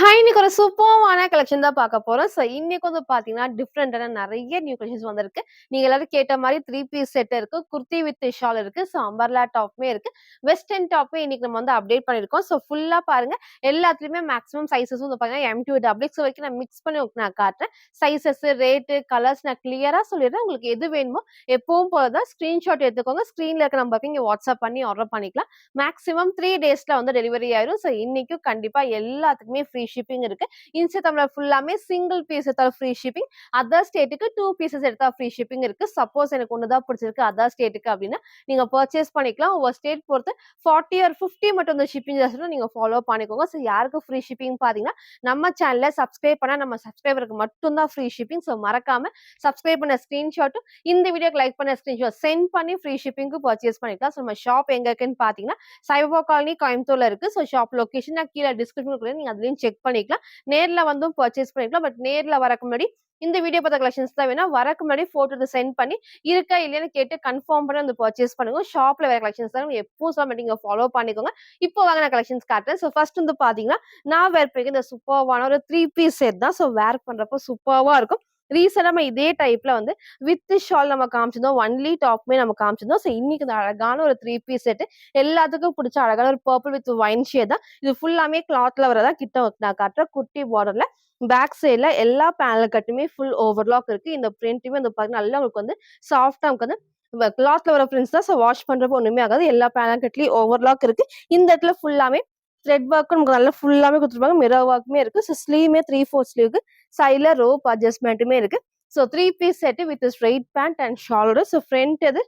இன்னைக்கு ஒரு சூப்பர்வான கலெக்ஷன் தான் பார்க்க போறோம். இன்னைக்கு வந்து பார்த்தீங்கன்னா, டிஃபரெண்டான நெறைய நியூ கலெக்ஷன்ஸ் வந்திருக்கு. நீங்க எல்லாரும் கேட்ட மாரி 3 பீஸ் செட் இருக்கு. குர்த்தி வித் ஷால் இருக்கு. அம்பர்லா டாப்புமே இருக்கு. வெஸ்டர்ன் டாப்புமே இன்னைக்கு நம்ம வந்து அப்டேட் பண்ணியிருக்கோம். ஃபுல்லா பாருங்க. எல்லாத்துலயுமே மேக்ஸிமம் சைஸஸும் வந்து பார்த்தீங்கன்னா, எம் டூ டபுள் எக்ஸ் வரைக்கும் நான் மிக்ஸ் பண்ணி உங்களுக்கு நான் காட்டுறேன். சைஸஸ், ரேட்டு, கலர்ஸ் நான் கிளியரா சொல்லிடுறேன். உங்களுக்கு எது வேணுமோ எப்பவும் போல தான் ஸ்கிரீன்ஷாட் எடுத்துக்கோங்க. ஸ்க்ரீன்ல இருக்க நம்பருக்கு நீங்க வாட்ஸ்அப் பண்ணி ஆர்டர் பண்ணிக்கலாம். மேக்ஸிமம் 3 டேஸ்ல வந்து டெலிவரி ஆயிரும். இன்னைக்கும் கண்டிப்பா எல்லாத்துக்குமே ஃப்ரீ ஷிப்பிங் இருக்கு. இன்ஸ்டா தமிழர் ஃபுல்லாமே சிங்கிள் பீஸ் எடுத்தாலும் ஃப்ரீ ஷிப்பிங். அதர் ஸ்டேட்டுக்கு 2 பீசஸ் எடுத்தா ஃப்ரீ ஷிப்பிங் இருக்கு. சப்போஸ் எனக்கு ஒண்ணு தான் பிடிச்சிருக்கு அதர் ஸ்டேட்டுக்கு அப்படின்னா, நீங்க பர்ச்சேஸ் பண்ணிக்கலாம். ஒவ்வொரு ஸ்டேட் பொறுத்து 40 ஆர் 50 மட்டும் இந்த ஷிப்பிங் சார்ஜ் நீங்க ஃபாலோ பண்ணிக்கோங்க. யாருக்கு ஃப்ரீ ஷிப்பிங் பாத்தீங்கன்னா, நம்ம சேனல்ல சப்ஸ்கிரைப் பண்ணா நம்ம சப்ஸ்கிரைபருக்கு மட்டும் தான் ஃப்ரீ ஷிப்பிங். மறக்காம சப்ஸ்கிரைப் பண்ண ஸ்கிரீன்ஷாட்டும் இந்த வீடியோக்கு லைக் பண்ண ஸ்கிரீன்ஷாட் சென்ட் பண்ணி ஃப்ரீ ஷிப்பிங்க்கு பர்ச்சேஸ் பண்ணிக்கலாம். நம்ம ஷாப் எங்க இருக்குன்னு பாத்தீங்கன்னா, சைபர் காலனி கோயம்புத்தூர்ல இருக்கு. ஷாப் லொகேஷன் நான் கீழ டிஸ்கிரிப்ஷன்ல நீங்க அதுலயும் செக் பண்ணிக்கலாம். நேர்ல வந்தும் பர்ச்சேஸ் பண்ணிக்கலாம். பட் நேர்ல வரக்கு முன்னாடி இந்த வீடியோ பார்த்த கலெக்ஷன்ஸ் தான் வேணும். வரக்கு முன்னாடி போட்டோ சென்ட் பண்ணி இருக்கா இல்லையான்னு கேட்டு கன்ஃபார்ம் பண்ணி வந்து பர்ச்சேஸ் பண்ணுங்க. ஷாப்ல வேற கலெக்ஷன்ஸ் தான் எப்பவும் சொல்ல மாட்டீங்க ஃபாலோ பண்ணிக்கோங்க. இப்போ வாங்க நான் கலெக்ஷன்ஸ் காட்டுறேன். ஃபர்ஸ்ட் வந்து பாத்தீங்கன்னா, நான் வேர் பண்ணிருக்க இந்த சூப்பர்வான ஒரு 3 பீஸ் செட் தான். வேர் பண்றப்போ சூப்பர்வா இருக்கும். ரீசெண்டா நம்ம இதே டைப்ல வந்து வித் ஷால் நம்ம காமிச்சிருந்தோம். ஒன்லி டாப்மே நம்ம காமிச்சிருந்தோம். இன்னைக்கு இந்த அழகான ஒரு 3 பீஸ் செட் எல்லாத்துக்கும் பிடிச்ச அழகான ஒரு பர்பிள் வித் ஒயின் ஷேட் தான். இது ஃபுல்லாமே கிளாத்ல வரதா கிட்ட நான் காட்டுறேன். குட்டி பார்டர்ல பேக் சைட்ல எல்லா பேனல் கட்டுமே ஃபுல் ஓவர்லாக் இருக்கு. இந்த பிரிண்ட்டுமே வந்து பாத்தீங்கன்னா நல்லா உங்களுக்கு வந்து சாஃப்டா நமக்கு வந்து கிளாத்ல வர பிரிண்ட்ஸ் தான். வாஷ் பண்றப்போ ஒண்ணுமே ஆகாது. எல்லா பேனல் கட்லயும் ஓவர்லாக் இருக்கு. இந்த இடத்துல ஃபுல்லாமே த்ரெட் ஒர்க்கும் நமக்கு நல்லா ஃபுல்லாமே குடுத்துருப்பாங்க. மிரர் ஒர்க்குமே இருக்கு. ஸ்லீவ்மே 3/4 ஸ்லீவ்க்கு சைட்ல ரோப் அட்ஜஸ்ட்மெண்ட்டுமே இருக்கு. 3 piece set with straight pant and ஷாலோட ஃப்ரண்ட் இது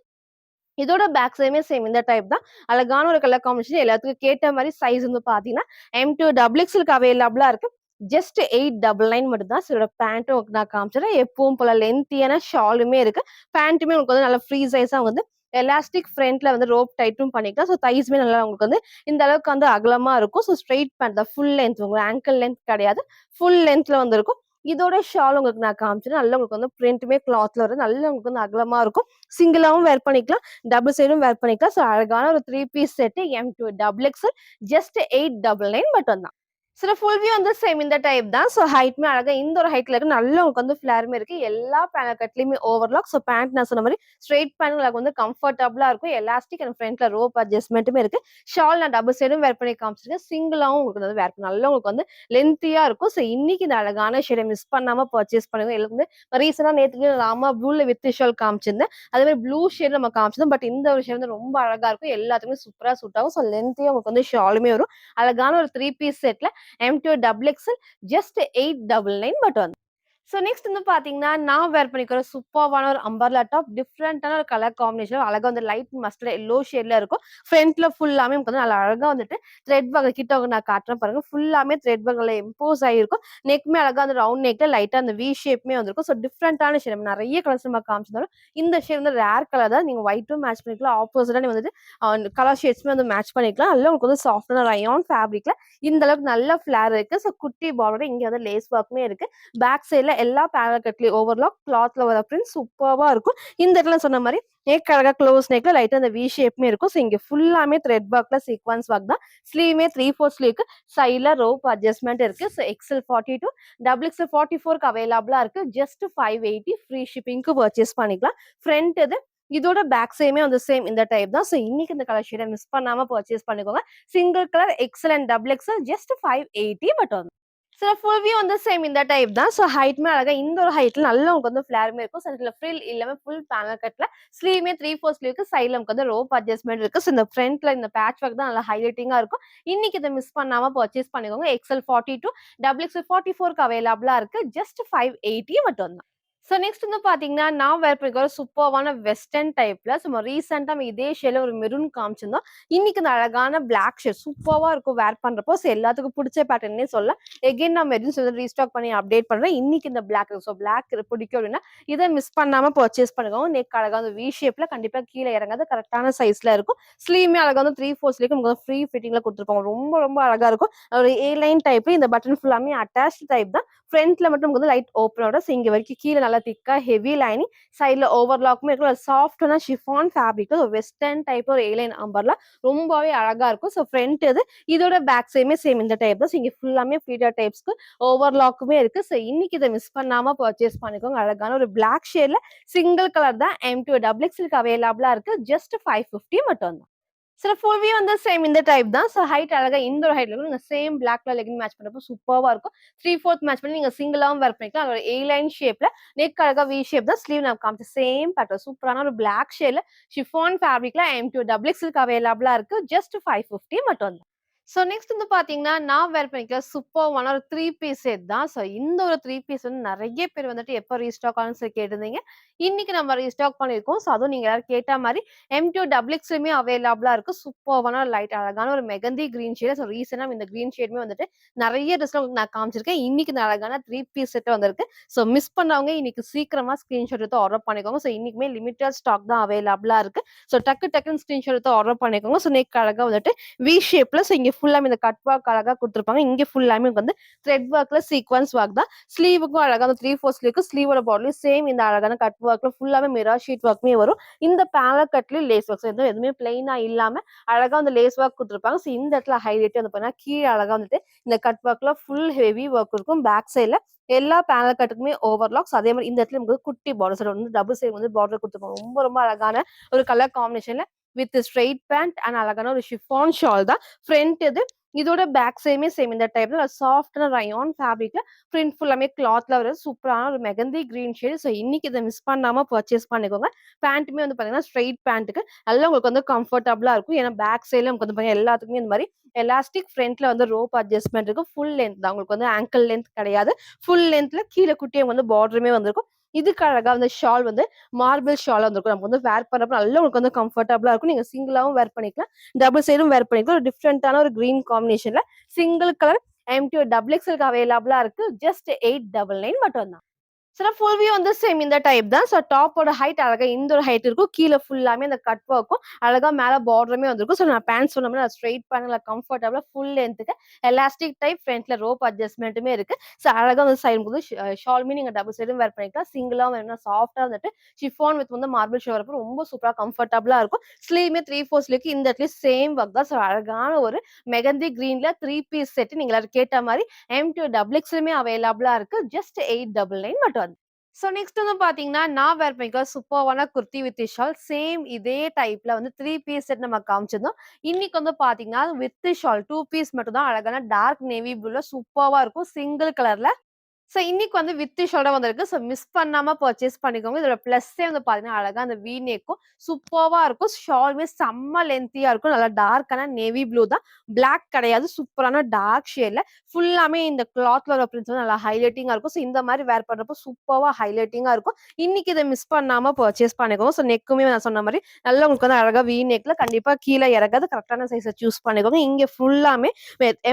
இதோட பேக் சைடுமே சேம் இந்த டைப் தான். அழகான ஒரு கலர் காம்பினேஷன் எல்லாத்துக்கும் கேட்ட மாதிரி சைஸ் வந்து பாத்தீங்கன்னா M2 டபுள் எக்ஸ்எல்க்கு அவைலபிளா இருக்கு. ஜஸ்ட் 899 மட்டும் தான். இதோட பேண்ட்டும் நான் காமிச்சிடறேன். எப்பவும் போல லென்த்தியான ஷாலுமே இருக்கு. பேண்ட்டுமே உங்களுக்கு வந்து நல்ல ஃப்ரீ சைஸா வந்து எலாஸ்டிக் ஃப்ரண்ட்ல வந்து ரோப் டைட்டும் பண்ணிக்கலாம். தைஸ்மே நல்லா உங்களுக்கு வந்து இந்த அளவுக்கு வந்து அகலமா இருக்கும். ஸ்ட்ரெயிட் பேண்ட் தான் ஃபுல் லென்த் உங்களுக்கு ஆங்கிள் லென்த் கிடையாது. ஃபுல் லென்த்ல வந்து இருக்கும். இதோட ஷால் உங்களுக்கு நான் காமிச்சிட்டேன். நல்லா உங்களுக்கு வந்து பிரிண்ட்டுமே கிளாத்ல வரும். நல்லா உங்களுக்கு வந்து அகலமா இருக்கும். சிங்கிளாவும் வேர் பண்ணிக்கலாம். டபுள் சைடும் வேர் பண்ணிக்கலாம். அழகான ஒரு 3 piece set M2 double XL just 899 மட்டும் தான். ஃபுல் வியூ வந்து சேம் இந்த டைப் தான். ஹைட்மே அழகா இந்த ஒரு ஹைட்ல இருக்கு. நல்லா உங்களுக்கு வந்து ஃபிளாருமே இருக்கு. எல்லா பேனல் கட்லயுமே ஓவர்லாக். பேண்ட் நான் சொன்ன மாதிரி ஸ்ட்ரெயிட் பேண்ட் உங்களுக்கு வந்து கம்ஃபர்டபுளா இருக்கும். எலாஸ்டிக் அண்ட் ஃப்ரண்ட்ல ரோப் அட்ஜஸ்ட்மெண்ட்டுமே இருக்கு. ஷால் நான் டபுள் சைடும் வேர் பண்ணி காமிச்சிருக்கேன். சிங்கிளாவும் உங்களுக்கு வந்து வேர் நல்லா உங்களுக்கு வந்து லென்த்தியா இருக்கும். இன்னைக்கு இந்த அழகான ஷேடை மிஸ் பண்ணாம பர்ச்சேஸ் பண்ணுங்க. எல்லாம் வந்து ரீசெண்டா நேத்துக்கு ராமா ப்ளூல வித் ஷால் காமிச்சிருந்தேன். அதே மாதிரி ப்ளூ ஷேட் நம்ம காமிச்சிருந்தோம். பட் இந்த ஒரு ஷேட் வந்து ரொம்ப அழகா இருக்கும். எல்லாத்துக்குமே சூப்பரா சூட் ஆகும். லென்த்தியா உங்களுக்கு வந்து ஷாலுமே வரும். அழகான ஒரு 3 பீஸ் செட்ல M2 டபுள் எக்ஸ்எல் ஜஸ்ட் 899 மட்டும் வந்து. நெக்ஸ்ட் வந்து பாத்தீங்கன்னா, நான் வேர் பண்ணிக்கிற சூப்பர்வான ஒரு அம்பர்லா டாப். டிஃபரெண்டான ஒரு கலர் காம்பினேஷன் அழகா வந்து லைட் மஸ்டர்ட் எல்லோ ஷேட்ல இருக்கும். ஃப்ரண்ட்ல ஃபுல்லாமே நமக்கு வந்து நல்லா அழகா வந்துட்டு த்ரெட் ஒர்க் கிட்ட நான் காட்டுறேன் பாருங்க. ஃபுல்லாமே த்ரெட் ஒர்க்ல இம்போஸ் ஆகிருக்கும். நெக்மே அழகா அந்த ரவுண்ட் நெக்ல லைட்டா அந்த வி ஷேப்மே வந்திருக்கும். டிஃபரெண்டான ஷேட் நிறைய கலர்ஸ் நம்ம காமிச்சிருந்தாலும் இந்த ஷேட் வந்து ரேர் கலர் தான். நீங்க ஒயிட்டும் மேட்ச் பண்ணிக்கலாம். ஆப்போசிட்டா நீங்க வந்துட்டு கலர் ஷேட்ஸ்மே வந்து மேட்ச் பண்ணிக்கலாம். நல்லா உங்களுக்கு வந்து சாஃப்டான ரயான் ஃபேப்ரிக்ல இந்த அளவுக்கு நல்ல ஃபிளார் இருக்கு. குட்டி பார்டர் இங்க வந்து லேஸ் ஒர்க்குமே இருக்கு. பேக் சைட்ல எல்லா பேனல் கட்லயும் ஓவர்லாக் கிளாத்ல வர பிரிண்ட் சூப்பர்வா இருக்கும். இந்த இடத்துல சொன்ன மாதிரி நெக் அழகா க்ளோஸ் நெக்ல லைட்டா அந்த வி ஷேப்மே இருக்கும். இங்க ஃபுல்லாமே த்ரெட் ஒர்க்ல சீக்வன்ஸ் ஒர்க் தான். ஸ்லீவ்மே 3/4 ஸ்லீவ்க்கு சைட்ல ரோப் அட்ஜஸ்ட்மெண்ட் இருக்கு. எக்ஸ்எல் 42 டபுள் எக்ஸ்எல் 44க்கு அவைலபிளா இருக்கு. ஜஸ்ட் 580 ஃப்ரீ ஷிப்பிங்க்கு பர்ச்சேஸ் பண்ணிக்கலாம். ஃப்ரண்ட் இது இதோட பேக் சைடுமே வந்து சேம் இந்த டைப் தான். இன்னைக்கு இந்த கலர் ஷேடை மிஸ் பண்ணாம பர்ச்சேஸ் பண்ணிக்கோங்க. Single colour XL and double XL just 580 மட்டும். ஃபுல் வியூ வந்து சேம் இந்த டைப் தான். ஹைட்மே அழகா இந்த ஒரு ஹைட்ல நல்லா உங்களுக்கு வந்து ஃபிளாருமே இருக்கும். சென்டர்ல ஃப்ரில் இல்லாம ஃபுல் பேனல் கட்ல ஸ்லீவ்மே 3/4 ஸ்லீவ்க்கு சைட்ல நமக்கு வந்து ரோப் அட்ஜஸ்ட்மெண்ட் இருக்கு. இந்த ஃப்ரண்ட்ல இந்த பேட்ச் ஒர்க் தான் நல்லா ஹைலைட்டிங்கா இருக்கும். இன்னைக்கு இதை மிஸ் பண்ணாம பர்ச்சேஸ் பண்ணிக்கோங்க. எக்ஸ்எல் 42 டபுள் எக்ஸ்எல் 44க்கு அவைலபிளா இருக்கு. ஜஸ்ட் 580 மட்டும் தான். நெக்ஸ்ட் வந்து பாத்தீங்கன்னா, நான் வேர் பண்ணிக்கிற சூப்பர்வான வெஸ்டர்ன் டைப்ல ரீசெண்டா நம்ம இதே ஷேட்ல ஒரு மெரூன் காமிச்சிருந்தோம். இன்னைக்கு இந்த அழகான பிளாக் ஷேட் சூப்பர்வா இருக்கும் வேர் பண்றப்போ. எல்லாத்துக்கும் பிடிச்ச பேட்டர்னே சொல்லலாம். எகைன் நான் மெரூன்ஸ் வந்து ரீஸ்டாக் பண்ணி அப்டேட் பண்றேன். இன்னைக்கு இந்த பிளாக் பிளாக் பிடிக்கும் அப்படின்னா இதை மிஸ் பண்ணாம பர்ச்சேஸ் பண்ணுங்க. நெக் அழகா வந்து வி ஷேப்ல கண்டிப்பா கீழே இறங்காது கரெக்டான சைஸ்ல இருக்கும். ஸ்லீவ்மே அழகா வந்து 3/4 ஸ்லீவ் நமக்கு ஃப்ரீ ஃபிட்டிங்ல கொடுத்துருப்பாங்க. ரொம்ப ரொம்ப அழகா இருக்கும். ஒரு ஏ லைன் டைப் இந்த பட்டன் ஃபுல்லாமே அட்டாச் டைப் தான். ஃப்ரண்ட்ல மட்டும் நமக்கு வந்து லைட் ஓப்பனோட இங்க வரைக்கும் கீழே நல்லா திக்கா ஹெவி லைனிங், சைட்ல ஓவர்லாக்குமே இருக்கும். சாஃப்ட்டான ஷிஃபான் ஃபேப்ரிக்ல ஒரு வெஸ்டர்ன் டைப் ஒரு ஏலைன் அம்பர்லா ரொம்பவே அழகா இருக்கும். ஸோ ஃப்ரண்ட் இது, இதோட பேக் சைடுமே சேம் இந்த டைப் தான். ஸோ இங்க ஃபுல்லாமே ஃப்ளீட்டட் டைப்ஸ்க்கு ஓவர்லாக்குமே இருக்கு. ஸோ இன்னைக்கு இத மிஸ் பண்ணாம பர்ச்சேஸ் பண்ணிக்கோங்க. அழகான ஒரு பிளாக் ஷேட்ல சிங்கிள் கலர் தான் M2 டபுள் எக்ஸ்எல்க்கு அவைலபிளா இருக்கு. ஜஸ்ட் 550 மட்டும் தான். சில ஃபுல் வியூ வந்து சேம் இந்த டைப் தான். ஸோ ஹைட் அழகா இந்த ஒரு ஹைட்ல இருக்கும். நீங்க same black colour legging match பண்றப்போ சூப்பர்வா இருக்கும். 3/4 மேட்ச் பண்ணி நீங்க சிங்கிளாவும் வேர் பண்ணிக்கலாம். அதோட ஏ லைன் ஷேப்ல நெக் அழகா வி ஷேப் தான். ஸ்லீவ் நான் காமிச்ச சேம் பேட்டர்ன் சூப்பரான ஒரு பிளாக் ஷேட்ல ஷிஃபான் ஃபேப்ரிக்ல M2 டபுள் எக்ஸ்எல்க்கு அவைலபிளா இருக்கு. ஜஸ்ட் 550 மட்டும் தான். ஸோ நெக்ஸ்ட் வந்து பார்த்தீங்கன்னா, நான் வேர் பண்ணிக்கிற சூப்பர்வான ஒரு 3 பீஸ் செட் தான். ஸோ இந்த ஒரு 3 பீஸ் வந்து நெறைய பேர் வந்துட்டு எப்போ ரீஸ்டாக் ஆகும்னு சொல்லி கேட்டிருந்தீங்க. இன்னைக்கு நம்ம ரீஸ்டாக் பண்ணியிருக்கோம். ஸோ அதுவும் நீங்க எல்லாரும் கேட்ட மாரி M2 டபுள் எக்ஸ்எல்லுமே அவைலபிளா இருக்கு. சூப்பர்வான லைட் அழகான ஒரு மெகந்தி கிரீன் ஷேட். ஸோ ரீசென்ட்டா இந்த கிரீன் ஷேடுமே வந்துட்டு நெறைய ட்ரெஸ்ல உங்களுக்கு நான் காமிச்சிருக்கேன். இன்னைக்கு இந்த அழகான 3 பீஸ் செட் வந்திருக்கு. ஸோ மிஸ் பண்ணவங்க இன்னைக்கு சீக்கிரமா ஸ்கிரீன்ஷாட் எடுத்து ஆர்டர் பண்ணிக்கோங்க. ஸோ இன்னைக்குமே லிமிட்டட் ஸ்டாக் தான் அவைலபிளா இருக்கு. ஸோ டக்குன்னு ஸ்கிரீன்ஷாட் எடுத்து ஆர்டர் பண்ணிக்கோங்க. ஸோ நெக் அழகா வந்துட்டு வி ஷேப்ல ஸோ இங்க ஃபுல்லாமே இந்த கட் ஒர்க் அழகா குடுத்துருப்பாங்க. இங்க ஃபுல்லாமே வந்து த்ரெட் ஒர்க்ல சீக்வென்ஸ் ஒர்க் தான். ஸ்லீவுக்கும் அழகா அந்த 3/4 ஸ்லீவ்க்கு ஸ்லீவோட பார்டர்லயும் சேம் இந்த அழகான கட் ஒர்க்ல ஃபுல்லாமே மிரர் ஷீட் ஒர்க்குமே வரும். இந்த பேனல் கட்லயும் லேஸ் ஒர்க். எதுவுமே பிளைனா இல்லாம அழகா அந்த லேஸ் ஒர்க் குடுத்துருப்பாங்க. ஸோ இந்த இடத்துல ஹைலைட் வந்து பார்த்தீங்கன்னா, கீழ அழகா வந்துட்டு இந்த கட் ஒர்க்ல ஃபுல் ஹெவி ஒர்க் இருக்கும். பேக் சைட்ல எல்லா பேனல் கட்டுக்குமே ஓவர்லாக்ஸ். அதே மாரி இந்த இடத்துல நமக்கு குட்டி பார்டர் சைடு வந்து டபுள் சைடு வந்து பார்டர் குடுத்துருப்பாங்க. ரொம்ப அழகான ஒரு கலர் காம்பினேஷன்ல வித் ஸ்ட்ரெயிட் பேண்ட் அண்ட் அழகான ஒரு ஷிஃபான் ஷால் தான். ஃப்ரண்ட் இது, இதோட பேக் சைடுமே சேம் இந்த டைப்ல சாஃப்டான ரயான் ஃபேப்ரிக்ல பிரிண்ட் ஃபுல்லாமே கிளாத்ல வர சூப்பரான ஒரு மெகந்தி கிரீன் ஷேட். ஸோ இன்னைக்கு இதை மிஸ் பண்ணாம பர்ச்சேஸ் பண்ணிக்கோங்க. பேண்ட்டுமே வந்து பாத்தீங்கன்னா ஸ்ட்ரெயிட் பேண்ட்டுக்கு நல்லா உங்களுக்கு வந்து கம்ஃபர்டபுளா இருக்கும். ஏன்னா பேக் சைட்ல நமக்கு வந்து பாத்தீங்கன்னா எல்லாத்துக்குமே இந்த மாதிரி எலாஸ்டிக் ஃப்ரண்ட்ல வந்து ரோப் அட்ஜஸ்ட்மெண்ட் இருக்கு. ஃபுல் லென்த் தான், உங்களுக்கு வந்து ஆங்கிள் லென்த் கிடையாது. ஃபுல் லென்த்ல கீழே குட்டியை வந்து பார்டருமே வந்திருக்கும். இதுக்கு அழகா வந்து ஷால் வந்து மார்பிள் ஷால் வந்திருக்கும். நமக்கு வந்து வேர் பண்றப்ப நல்லா உங்களுக்கு வந்து கம்ஃபர்டபுளா இருக்கும். நீங்க சிங்கிளாவும் வேர் பண்ணிக்கலாம், டபுள் சைடும் வேர் பண்ணிக்கலாம். ஒரு டிஃப்ரெண்டான ஒரு கிரீன் காம்பினேஷன்ல சிங்கிள் கலர் M2 டபுள் எக்ஸ்எல்க்கு அவைலபிளா இருக்கு. ஜஸ்ட் 899 மட்டும் தான். சில ஃபுல் வியூ வந்து சேம் இந்த டைப் தான். ஸோ டாப்போட ஹைட் அழகா இந்த ஒரு ஹைட் இருக்கும். கீழ ஃபுல்லாமே அந்த கட் ஒர்க்கும் அழகா மேல பார்டருமே வந்திருக்கும். ஸோ நான் பேண்ட் சொன்ன மாரி ஸ்ட்ரெயிட் பேண்ட்ல கம்ஃபர்டபுளா ஃபுல் லென்த்துக்கு எலாஸ்டிக் டைப் ஃப்ரண்ட்ல ரோப் அட்ஜஸ்ட்மெண்ட்டுமே இருக்கு. ஸோ அழகா வந்து சைடு வந்து ஷாலுமே நீங்க டபுள் சைடும் வேர் பண்ணிக்கலாம். சிங்கிளாவும் வேணும்னா சாஃப்ட்டா வந்துட்டு ஷிஃபான் வித் வந்து மார்பிள் ஷோ வரப்போ ரொம்ப சூப்பரா கம்ஃபர்டபுளா இருக்கும். ஸ்லீவ்மே 3/4 ஸ்லீவ்க்கு இந்த இடத்துலயும் சேம் ஒர்க் தான். ஸோ அழகான ஒரு மெகந்தி கிரீன்ல 3 பீஸ் செட் நீங்க எல்லாரும் கேட்ட மாரி M2 டபுள் எக்ஸ்எல்லுமே அவைலபிளா இருக்கு. ஜஸ்ட் 899 மட்டும். சோ நெக்ஸ்ட் வந்து பாத்தீங்கன்னா, நான் வேர் பண்ணிக்க சூப்பர்வான குர்த்தி வித் ஷால். சேம் இதே டைப்ல வந்து 3 பீஸ் செட் நம்ம காமிச்சிருந்தோம். இன்னைக்கு வந்து பாத்தீங்கன்னா, வித் ஷால் 2 பீஸ் மட்டும் தான் அழகான டார்க் நேவி ப்ளூல சூப்பர்வா இருக்கும். சிங்கிள் கலர்ல. சோ இன்னைக்கு வந்து வித் ஷோல்டா வந்திருக்கு. சோ மிஸ் பண்ணாம பர்ச்சேஸ் பண்ணிக்கோங்க. இதோட பிளஸ்ஸே வந்து பாத்தீங்கன்னா, அழகா அந்த வி நெக்கும் சூப்பர்வா இருக்கும். ஷாலுமே செம்ம லென்த்தியா இருக்கும். நல்லா டார்க்கான நேவி ப்ளூ தான். பிளாக் கிடையாது. சூப்பரான டார்க் ஷேட்ல ஃபுல்லாமே இந்த கிளாத்ல வர பிரிண்ட்ஸ் வந்து நல்லா ஹைலைட்டிங்கா இருக்கும். சோ இந்த மாரி வேர் பண்றப்போ சூப்பர்வா ஹைலைட்டிங்கா இருக்கும். இன்னைக்கு இத மிஸ் பண்ணாம பர்ச்சேஸ் பண்ணிக்கோங்க. சோ நெக்குமே நான் சொன்ன மாரி நல்லா உங்களுக்கு வந்து அழகா வி நெக்ல கண்டிப்பா கீழ இறங்காது. கரெக்ட்டான சைஸ சூஸ் பண்ணிக்கோங்க. இங்க ஃபுல்லாமே